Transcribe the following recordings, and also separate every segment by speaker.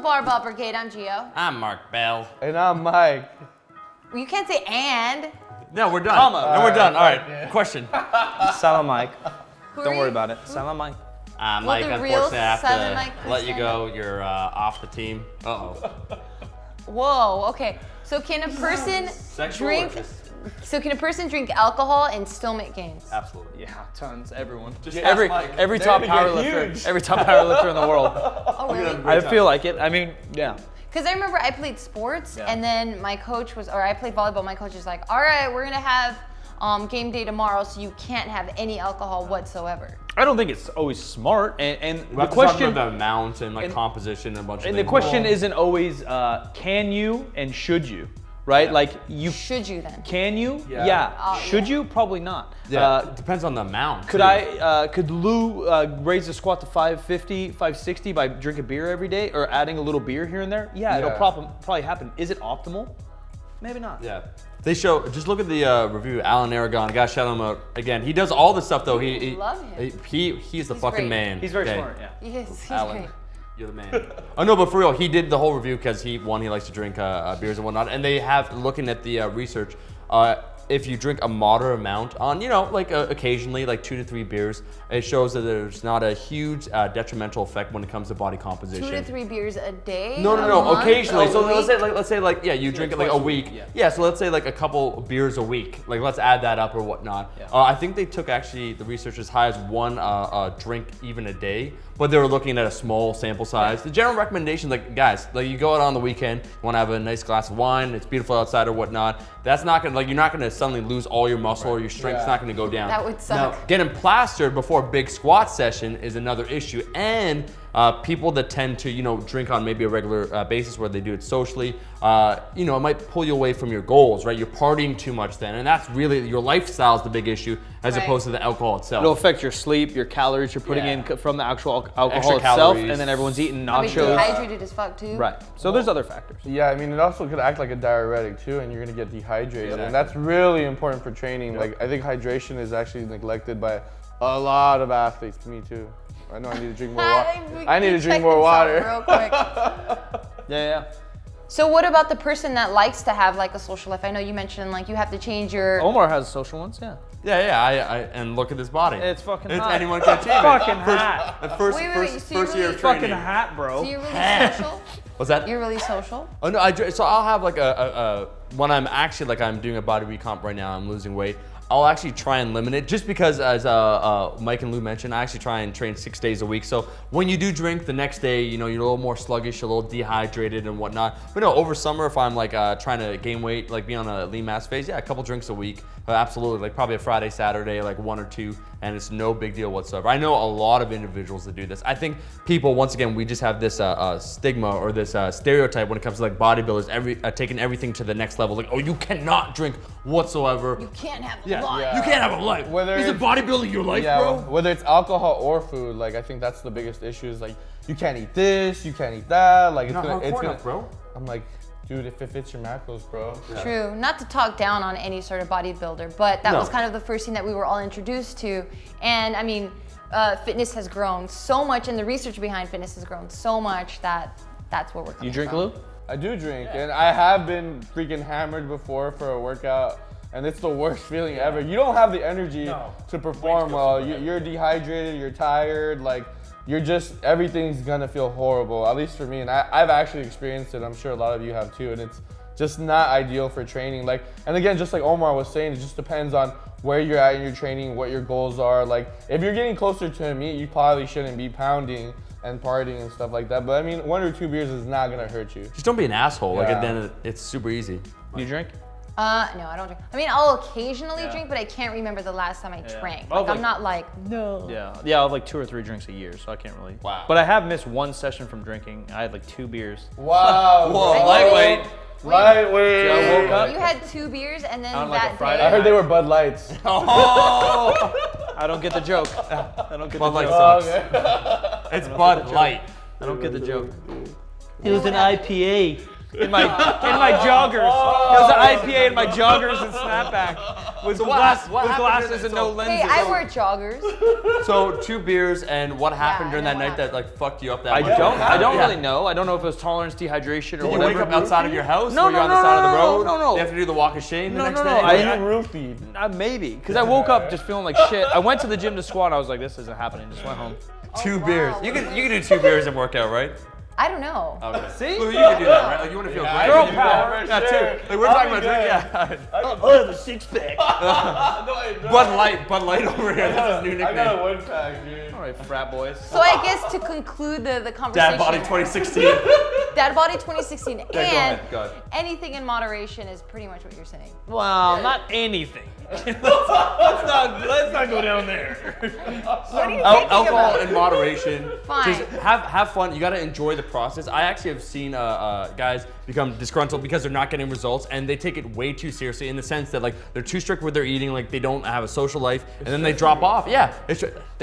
Speaker 1: Barbell Brigade. I'm Gio.
Speaker 2: I'm Mark Bell.
Speaker 3: And I'm Mike.
Speaker 1: You can't say and.
Speaker 2: No, we're done. No, we're done. All right, question.
Speaker 4: Silent Mike.
Speaker 1: Who
Speaker 4: Don't
Speaker 1: are
Speaker 4: worry
Speaker 1: you?
Speaker 4: about it. Silent Mike.
Speaker 2: Mike,
Speaker 1: the real
Speaker 2: unfortunately, I
Speaker 1: Silent
Speaker 2: have
Speaker 1: Mike
Speaker 2: to let you
Speaker 1: stand
Speaker 2: go. You're off the team. Uh-oh.
Speaker 1: Whoa. Okay. So can a person drink? So can a person drink alcohol and still make gains?
Speaker 2: Absolutely.
Speaker 4: Yeah, tons. Everyone.
Speaker 2: Just
Speaker 4: every
Speaker 2: ask Mike.
Speaker 4: every
Speaker 3: They're
Speaker 4: top
Speaker 3: gonna get
Speaker 4: powerlifter.
Speaker 3: huge.
Speaker 4: Every top powerlifter in the world.
Speaker 1: Oh really?
Speaker 4: I feel like it. I mean, yeah.
Speaker 1: Because I remember I played sports,
Speaker 4: Yeah.
Speaker 1: and then my coach was, or I played volleyball. My coach was like, "All right, we're gonna have game day tomorrow, so you can't have any alcohol whatsoever."
Speaker 4: I don't think it's always smart. And
Speaker 2: We
Speaker 4: the
Speaker 2: have to talk
Speaker 4: question
Speaker 2: about the amount and like
Speaker 4: and-
Speaker 2: composition and a bunch of
Speaker 4: and
Speaker 2: things.
Speaker 4: the question isn't always can you and should you, right?
Speaker 2: Yeah.
Speaker 4: Like you
Speaker 1: Should you then?
Speaker 4: can you?
Speaker 2: Yeah.
Speaker 4: Should you? Probably not.
Speaker 2: Yeah, it depends on the amount.
Speaker 4: Could
Speaker 2: too.
Speaker 4: could Lou raise the squat to 550, 560 by drinking beer every day or adding a little beer here and there? Yeah, it'll
Speaker 3: Yeah.
Speaker 4: probably happen. Is it optimal? Maybe not.
Speaker 2: Yeah. They show, just look at the review, Alan Aragon, I gotta shout him out again. He does all this stuff though. He
Speaker 1: Love him.
Speaker 2: He's the
Speaker 1: He's
Speaker 2: fucking
Speaker 1: great.
Speaker 2: man.
Speaker 4: He's very
Speaker 2: Okay.
Speaker 4: smart, yeah.
Speaker 1: Yes, he's
Speaker 2: Alan,
Speaker 1: great.
Speaker 2: you're the man. Oh no, but for real, he did the whole review because he likes to drink beers and whatnot. And they have, looking at the research, if you drink a moderate amount on, occasionally, like 2 to 3 beers, it shows that there's not a huge detrimental effect when it comes to body composition.
Speaker 1: 2 to 3 beers a day?
Speaker 2: No,
Speaker 1: a month,
Speaker 2: occasionally.
Speaker 1: a
Speaker 2: So
Speaker 1: week?
Speaker 2: let's say you drink it like a
Speaker 4: twice a
Speaker 2: week.
Speaker 4: week,
Speaker 2: Yeah, so let's say like a couple beers a week. Like let's add that up or whatnot.
Speaker 4: Yeah.
Speaker 2: I think they took actually the research as high as one drink even a day, but they were looking at a small sample size. The general recommendation, like guys, like you go out on the weekend, you want to have a nice glass of wine, it's beautiful outside or whatnot. That's not gonna you're not gonna suddenly lose all your muscle or your strength's not gonna go down.
Speaker 1: That would suck.
Speaker 2: Now, getting plastered before a big squat session is another issue, and people that tend to drink on maybe a regular basis where they do it socially, it might pull you away from your goals, right? You're partying too much then, and that's really your lifestyle is the big issue as
Speaker 1: Right.
Speaker 2: opposed to the alcohol itself.
Speaker 4: It'll affect your sleep, your calories you're putting
Speaker 2: Yeah.
Speaker 4: in from the actual alcohol
Speaker 2: Extra
Speaker 4: itself,
Speaker 2: calories.
Speaker 4: and then everyone's eating
Speaker 1: Probably
Speaker 4: nachos.
Speaker 1: dehydrated as fuck too.
Speaker 4: Right. So there's other factors.
Speaker 3: Yeah, I mean, it also could act like a diuretic too, and you're gonna get dehydrated,
Speaker 2: Exactly.
Speaker 3: and that's really important for training. Like, I think hydration is actually neglected by a lot of athletes. Me too. I know I need to drink more water. I need to drink more water.
Speaker 1: Real quick.
Speaker 4: Yeah.
Speaker 1: So what about the person that likes to have like a social life? I know you mentioned like you have to change your.
Speaker 4: Omar has social ones, yeah.
Speaker 2: Yeah, and look at this body.
Speaker 4: It's fucking hot.
Speaker 2: Anyone can achieve it.
Speaker 4: Fucking hot.
Speaker 2: First
Speaker 1: Wait, so
Speaker 2: first
Speaker 1: you
Speaker 2: year
Speaker 1: really-
Speaker 2: of training.
Speaker 4: Fucking hot, bro.
Speaker 1: So you're really social?
Speaker 2: What's that?
Speaker 1: You're really social?
Speaker 2: Oh no, so I'll have like when I'm actually like I'm doing a body recomp right now, I'm losing weight. I'll actually try and limit it just because as Mike and Lou mentioned, I actually try and train 6 days a week. So when you do drink the next day, you're a little more sluggish, a little dehydrated and whatnot. But no, over summer, if I'm like trying to gain weight, like be on a lean mass phase, yeah, a couple drinks a week. Absolutely, like probably a Friday, Saturday, like 1 or 2, and it's no big deal whatsoever. I know a lot of individuals that do this. I think people, once again, we just have this stigma or this stereotype when it comes to like bodybuilders, taking everything to the next level. Like, oh, you cannot drink whatsoever.
Speaker 1: You can't have a
Speaker 2: Yeah,
Speaker 1: lot.
Speaker 2: you can't have a life.
Speaker 3: Whether
Speaker 2: Isn't
Speaker 3: it's-
Speaker 2: bodybuilding your life,
Speaker 3: Yeah,
Speaker 2: bro?
Speaker 3: whether it's alcohol or food, like I think that's the biggest issue. Is like you can't eat this, you can't eat that. Like
Speaker 2: Not hardcore enough, bro.
Speaker 3: I'm like, dude, if it fits your macros, bro.
Speaker 1: True. Not to talk down on any sort of bodybuilder, but that
Speaker 2: No.
Speaker 1: was kind of the first thing that we were all introduced to. And I mean, fitness has grown so much, and the research behind fitness has grown so much that that's where we're coming
Speaker 4: You drink,
Speaker 1: from.
Speaker 4: Lou?
Speaker 3: I do drink, and I have been freaking hammered before for a workout, and it's the worst feeling ever. You don't have the energy to perform well. You're dehydrated, you're tired, like you're just, everything's gonna feel horrible, at least for me. And I've actually experienced it, I'm sure a lot of you have too, and it's just not ideal for training. Like, and again, just like Omar was saying, it just depends on where you're at in your training, what your goals are. Like, if you're getting closer to a meet, you probably shouldn't be pounding and partying and stuff like that. But I mean, 1 or 2 beers is not gonna hurt you.
Speaker 2: Just don't be an asshole. Like,
Speaker 3: Yeah.
Speaker 2: then it's super easy.
Speaker 4: You drink?
Speaker 1: No, I don't drink. I mean, I'll occasionally drink, but I can't remember the last time I drank.
Speaker 4: Oh,
Speaker 1: Like, I'm
Speaker 4: like-
Speaker 1: not like,
Speaker 4: Yeah, I have like 2 or 3 drinks a year, so I can't really.
Speaker 2: Wow.
Speaker 4: But I have missed 1 session from drinking. I had like 2 beers.
Speaker 3: Wow.
Speaker 2: Whoa,
Speaker 1: I
Speaker 2: lightweight.
Speaker 3: Lightweight.
Speaker 4: Yeah, I woke up.
Speaker 1: you had 2 beers and then
Speaker 4: On like a
Speaker 1: that
Speaker 4: Friday
Speaker 1: day.
Speaker 3: I heard they were Bud Lights.
Speaker 2: Oh,
Speaker 4: I don't get the joke. I don't get
Speaker 2: Bud
Speaker 4: the
Speaker 2: Light
Speaker 4: joke.
Speaker 2: sucks. It's Bud Light.
Speaker 4: I don't get the joke.
Speaker 1: It was an
Speaker 4: IPA in my joggers. It was an IPA in my joggers and snapback. with
Speaker 2: So
Speaker 4: glasses and no
Speaker 2: so-
Speaker 4: lenses.
Speaker 1: Hey, I wear joggers.
Speaker 2: So 2 beers, and what happened
Speaker 1: Yeah,
Speaker 2: during
Speaker 1: I
Speaker 2: that
Speaker 1: know
Speaker 2: night
Speaker 1: what
Speaker 2: that like fucked you up that
Speaker 4: I
Speaker 2: much?
Speaker 4: don't
Speaker 2: Yeah.
Speaker 4: really know. I don't know if it was tolerance, dehydration, or
Speaker 2: Did you
Speaker 4: whatever.
Speaker 2: wake up outside of your house?
Speaker 4: No,
Speaker 2: Were you
Speaker 4: no,
Speaker 2: on the
Speaker 4: no,
Speaker 2: side of the
Speaker 4: no,
Speaker 2: road?
Speaker 4: no, no.
Speaker 2: You have to do the walk of shame the
Speaker 4: No,
Speaker 2: next
Speaker 4: no,
Speaker 2: day?
Speaker 4: no,
Speaker 3: Were
Speaker 4: I-
Speaker 3: you roofied?
Speaker 4: Maybe, because I woke up just feeling like shit. I went to the gym to squat, and I was like, this isn't happening. Just went home.
Speaker 2: 2
Speaker 1: wow.
Speaker 2: beers. You can do 2 beers and work out, right?
Speaker 1: I don't know.
Speaker 2: Okay.
Speaker 4: See?
Speaker 2: Lou, you can do that, right? Like you want to feel
Speaker 3: I
Speaker 2: great.
Speaker 3: can
Speaker 4: Girl
Speaker 3: do
Speaker 4: power.
Speaker 3: that for
Speaker 2: Yeah,
Speaker 3: sure.
Speaker 2: too. Like we're
Speaker 3: I'll
Speaker 2: talking
Speaker 3: be
Speaker 2: about drink.
Speaker 3: good.
Speaker 2: Yeah.
Speaker 4: Oh, the six pack.
Speaker 2: Bud Light over here. That's his new
Speaker 3: I got a
Speaker 2: nickname.
Speaker 3: 1-pack, dude.
Speaker 4: All right, frat boys.
Speaker 1: So I guess to conclude the conversation.
Speaker 2: Dad Body 2016.
Speaker 1: Dad Body 2016,
Speaker 2: go
Speaker 1: and
Speaker 2: ahead, go ahead.
Speaker 1: anything in moderation is pretty much what you're saying.
Speaker 4: Well, not anything. let's not go down there.
Speaker 1: What are you thinking
Speaker 2: Alcohol
Speaker 1: about?
Speaker 2: in moderation.
Speaker 1: Fine.
Speaker 2: Just have fun. You got to enjoy the process. I actually have seen guys become disgruntled because they're not getting results, and they take it way too seriously in the sense that like they're too strict with their eating, like they don't have a social life, and then they drop off. Yeah,
Speaker 4: They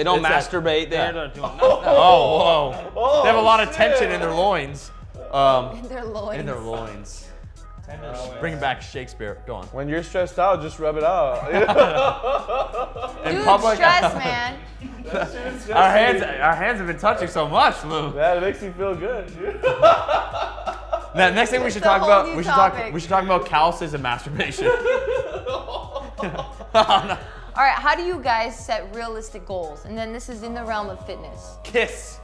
Speaker 4: don't
Speaker 2: it's that-
Speaker 4: masturbate. They're
Speaker 2: yeah.
Speaker 4: not doing nothing.
Speaker 2: Oh, whoa. They have a lot of tension in their loins.
Speaker 1: In their loins.
Speaker 2: In their loins. Bringing back Shakespeare. Go on.
Speaker 3: When you're stressed out, just rub it out.
Speaker 2: In
Speaker 1: Dude,
Speaker 2: public,
Speaker 1: stress, man.
Speaker 2: our hands have been touching so much, Lou.
Speaker 3: That makes me feel good, dude.
Speaker 2: Now, next thing we should
Speaker 1: It's a
Speaker 2: talk
Speaker 1: whole
Speaker 2: about,
Speaker 1: new
Speaker 2: we
Speaker 1: topic.
Speaker 2: should talk about calluses and masturbation.
Speaker 1: All right, how do you guys set realistic goals? And then this is in the realm of fitness.
Speaker 2: Kiss.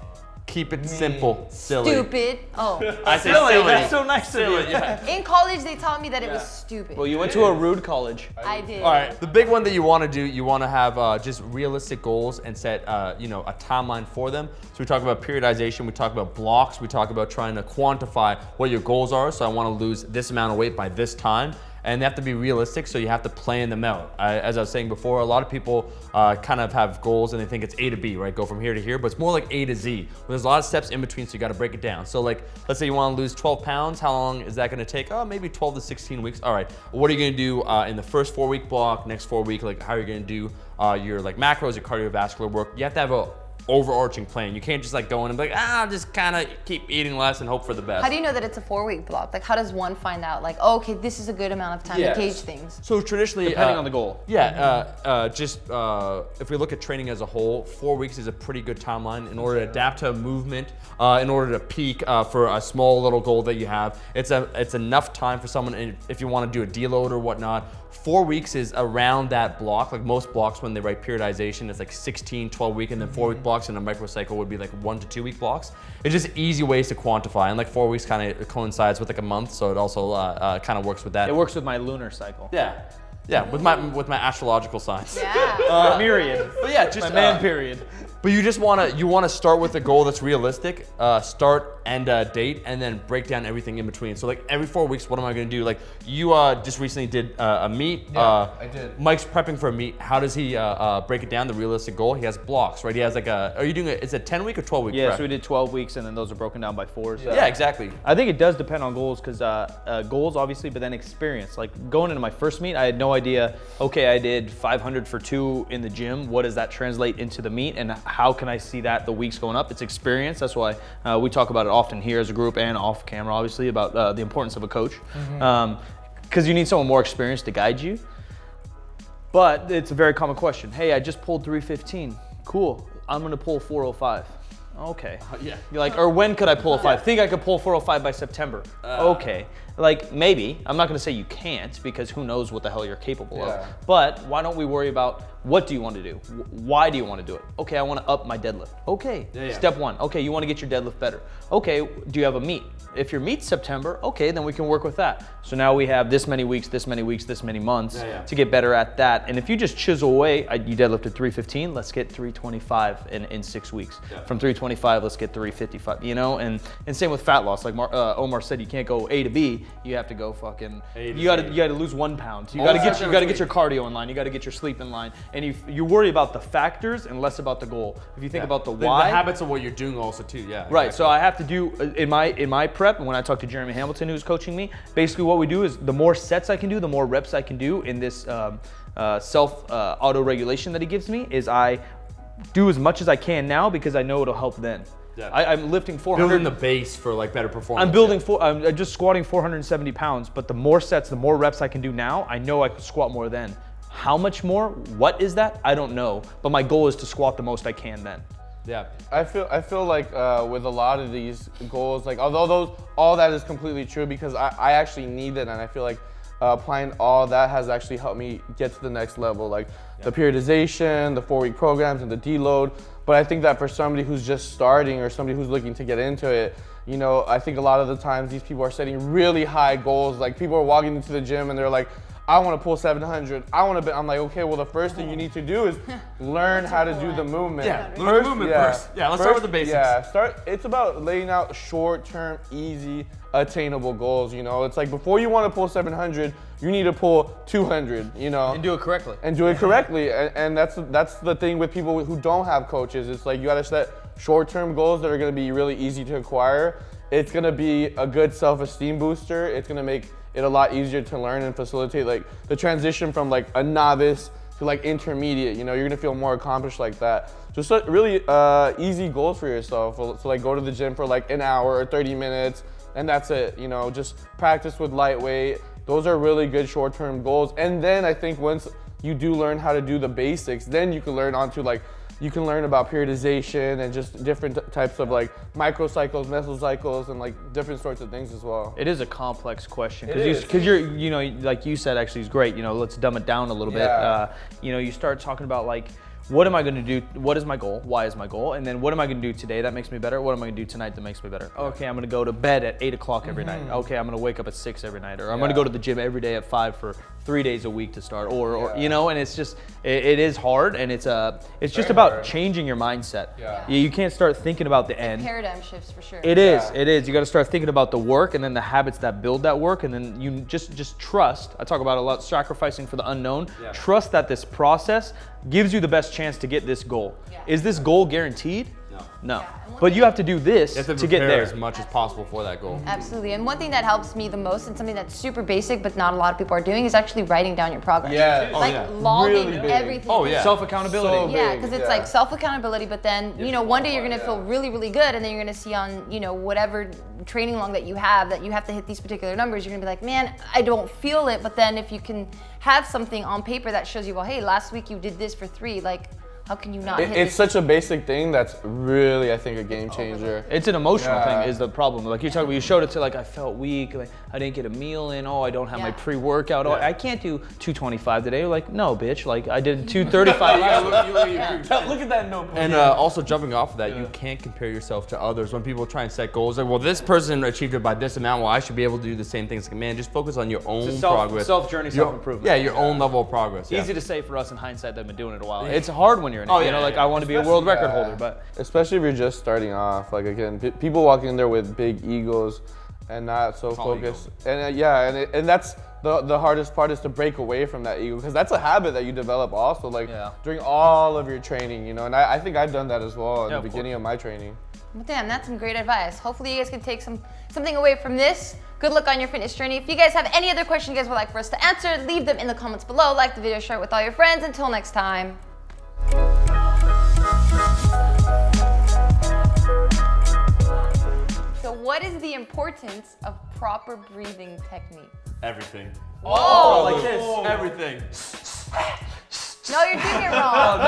Speaker 2: Keep it simple, silly.
Speaker 1: Stupid. Oh.
Speaker 2: I say
Speaker 4: Silly,
Speaker 2: silly.
Speaker 4: that's so nice of
Speaker 2: Silly,
Speaker 4: you.
Speaker 2: yeah.
Speaker 1: In college, they taught me that it was stupid.
Speaker 4: Well, you went to a rude college.
Speaker 1: I did.
Speaker 2: All right. The big one that you want to do, you want to have just realistic goals and set, a timeline for them. So we talk about periodization, we talk about blocks, we talk about trying to quantify what your goals are. So I want to lose this amount of weight by this time. And they have to be realistic, so you have to plan them out. As I was saying before, a lot of people kind of have goals and they think it's A to B, right? Go from here to here, but it's more like A to Z. There's a lot of steps in between, so you gotta break it down. So like, let's say you wanna lose 12 pounds, how long is that gonna take? Oh, maybe 12 to 16 weeks. All right, what are you gonna do in the first 4-week block, next 4 week, like how are you gonna do your like macros, your cardiovascular work? You have to have a overarching plan. You can't just like go in and be like, I'll just kind of keep eating less and hope for the best.
Speaker 1: How do you know that it's a 4-week block? Like, how does one find out, like, oh, okay, this is a good amount of time to gauge things?
Speaker 2: So traditionally,
Speaker 4: Depending on the goal.
Speaker 2: Yeah, if we look at training as a whole, 4 weeks is a pretty good timeline in order to adapt to a movement, in order to peak for a small little goal that you have. It's enough time for someone, and if you want to do a deload or whatnot. 4 weeks is around that block. Like most blocks, when they write periodization, it's like 16, 12 week, and then 4 week blocks, and a microcycle would be like 1 to 2 week blocks. It's just easy ways to quantify, and like 4 weeks kind of coincides with like a month, so it also kind of works with that.
Speaker 4: It works with my lunar cycle.
Speaker 2: Yeah, with my astrological signs.
Speaker 1: Yeah.
Speaker 4: Period.
Speaker 2: But yeah, just
Speaker 4: My man period.
Speaker 2: But you just wanna start with a goal that's realistic, start and date, and then break down everything in between. So like every 4 weeks, what am I gonna do? Like you just recently did a meet.
Speaker 3: Yeah, I did.
Speaker 2: Mike's prepping for a meet. How does he break it down? The realistic goal. He has blocks, right? He has like are you doing it's a 10-week or 12-week?
Speaker 4: Yeah,
Speaker 2: prep?
Speaker 4: so we did 12 weeks, and then those are broken down by 4s.
Speaker 2: Yeah, exactly.
Speaker 4: I think it does depend on goals, because goals obviously, but then experience. Like going into my first meet, I had no idea. Okay, I did 500 for 2 in the gym. What does that translate into the meet, and how can I see that the weeks going up? It's experience. That's why we talk about it often here as a group and off camera, obviously, about the importance of a coach, because you need someone more experienced to guide you. But it's a very common question. Hey, I just pulled 315. Cool. I'm gonna pull 405. Okay.
Speaker 2: Yeah.
Speaker 4: You're like, or when could I pull a 5? Think I could pull 405 by September. Okay. Like maybe. I'm not gonna say you can't, because who knows what the hell you're capable of. But why don't we worry about what do you want to do? Why do you want to do it? Okay, I want to up my deadlift. Okay. Step 1. Okay, you want to get your deadlift better. Okay, do you have a meet? If your meet's September, okay, then we can work with that. So now we have this many weeks, this many weeks, this many months to get better at that. And if you just chisel away, you deadlifted 315, let's get 325 in 6 weeks. From 325, let's get 355, you know? And same with fat loss. Like Omar said, you can't go A to B, you have to go fucking, you gotta lose 1 pound. You gotta get your cardio in line, you gotta get your sleep in line. And you worry about the factors and less about the goal. If you think about the why.
Speaker 2: The habits of what you're doing also too, yeah.
Speaker 4: Right,
Speaker 2: Exactly.
Speaker 4: so I have to do, in my prep, and when I talk to Jeremy Hamilton, who's coaching me, basically what we do is the more sets I can do, the more reps I can do in this self-auto-regulation that he gives me, is I do as much as I can now, because I know it'll help then.
Speaker 2: Yeah.
Speaker 4: I'm lifting 400.
Speaker 2: Building the base for like better performance.
Speaker 4: I'm just squatting 470 pounds, but the more sets, the more reps I can do now, I know I can squat more then. How much more? What is that? I don't know. But my goal is to squat the most I can then.
Speaker 2: Yeah.
Speaker 3: I feel like with a lot of these goals, like although all that is completely true because I actually need it, and I feel like applying all that has actually helped me get to the next level, like the periodization, the 4-week programs, and the deload. But I think that for somebody who's just starting or somebody who's looking to get into it, you know, I think a lot of the times these people are setting really high goals. Like people are walking into the gym and they're like, I want to pull 700. I'm like, okay, well the first thing you need to do is learn how to do the movement.
Speaker 2: Yeah, learn the movement first. Yeah, let's start with the basics.
Speaker 3: Yeah, it's about laying out short-term, easy, attainable goals. You know, it's like before you want to pull 700, you need to pull 200. You know,
Speaker 4: And do it correctly.
Speaker 3: And that's the thing with people who don't have coaches. It's like you got to set short-term goals that are going to be really easy to acquire. It's going to be a good self-esteem booster. It's going to make it a lot easier to learn and facilitate like the transition from like a novice to like intermediate. You know, you're gonna feel more accomplished like that. Just really easy goals for yourself. So like go to the gym for like an hour or 30 minutes and that's it. You know, just practice with lightweight. Those are really good short-term goals. And then I think once you do learn how to do the basics, then you can learn onto like, you can learn about periodization and just different types of like microcycles, mesocycles, and like different sorts of things as well.
Speaker 4: It is a complex question because you're, you know, like you said, actually is great. You know, let's dumb it down a little bit. You know, you start talking about like, what am I going to do? What is my goal? Why is my goal? And then what am I going to do today that makes me better? What am I going to do tonight that makes me better? Okay, I'm going to go to bed at 8 o'clock every night. Okay, I'm going to wake up at 6 every night. Or I'm going to go to the gym every day at 5 for 3 days a week to start. Or you know, and it's just, it is hard, and it's just about changing your mindset. You can't start thinking about the end.
Speaker 1: Paradigm shifts for sure.
Speaker 4: It is. You got to start thinking about the work and then the habits that build that work, and then you just trust. I talk about a lot, sacrificing for the unknown. Trust that this process gives you the best chance to get this goal. Is this goal guaranteed? No. But you have to do this to get there
Speaker 2: as much as possible for that goal.
Speaker 1: Absolutely. And one thing that helps me the most, and something that's super basic but not a lot of people are doing, is actually writing down your progress. Logging
Speaker 3: Really big.
Speaker 1: everything.
Speaker 4: Self-accountability.
Speaker 1: Because it's like self-accountability, but then, you know, one day you're going to feel really, really good, and then you're going to see on, you know, whatever training log that you have to hit these particular numbers. You're going to be like, man, I don't feel it. But then if you can have something on paper that shows you, well, hey, last week you did this for 3, like, how can you not hit
Speaker 3: It's such a basic thing that's really, I think, a game changer.
Speaker 4: It's an emotional thing is the problem. Like you talk about, you showed it to like, I felt weak, like I didn't get a meal in, I don't have my pre-workout, I can't do 225 today. You're like, no, bitch, like I did 235 last
Speaker 3: Look at that notebook.
Speaker 2: And also jumping off of that, you can't compare yourself to others. When people try and set goals, like, well, this person achieved it by this amount, well, I should be able to do the same things. Like, man, just focus on your own progress.
Speaker 4: Self-journey, self-improvement.
Speaker 2: Yeah, your own level of progress.
Speaker 4: Easy to say for us in hindsight that have been doing it a while. It's hard when you're in it. You know, like I want to be a world record holder, but
Speaker 3: especially if you're just starting off. Like again, people walk in there with big egos and not so focused. And and that's the hardest part, is to break away from that ego, because that's a habit that you develop also, like during all of your training, you know. And I think I've done that as well in the beginning of my training.
Speaker 1: Well, damn, that's some great advice. Hopefully you guys can take something away from this. Good luck on your fitness journey. If you guys have any other questions you guys would like for us to answer, leave them in the comments below. Like the video, share it with all your friends. Until next time. So what is the importance of proper breathing technique?
Speaker 2: Everything.
Speaker 4: like this.
Speaker 2: Everything.
Speaker 1: No, you're doing it wrong.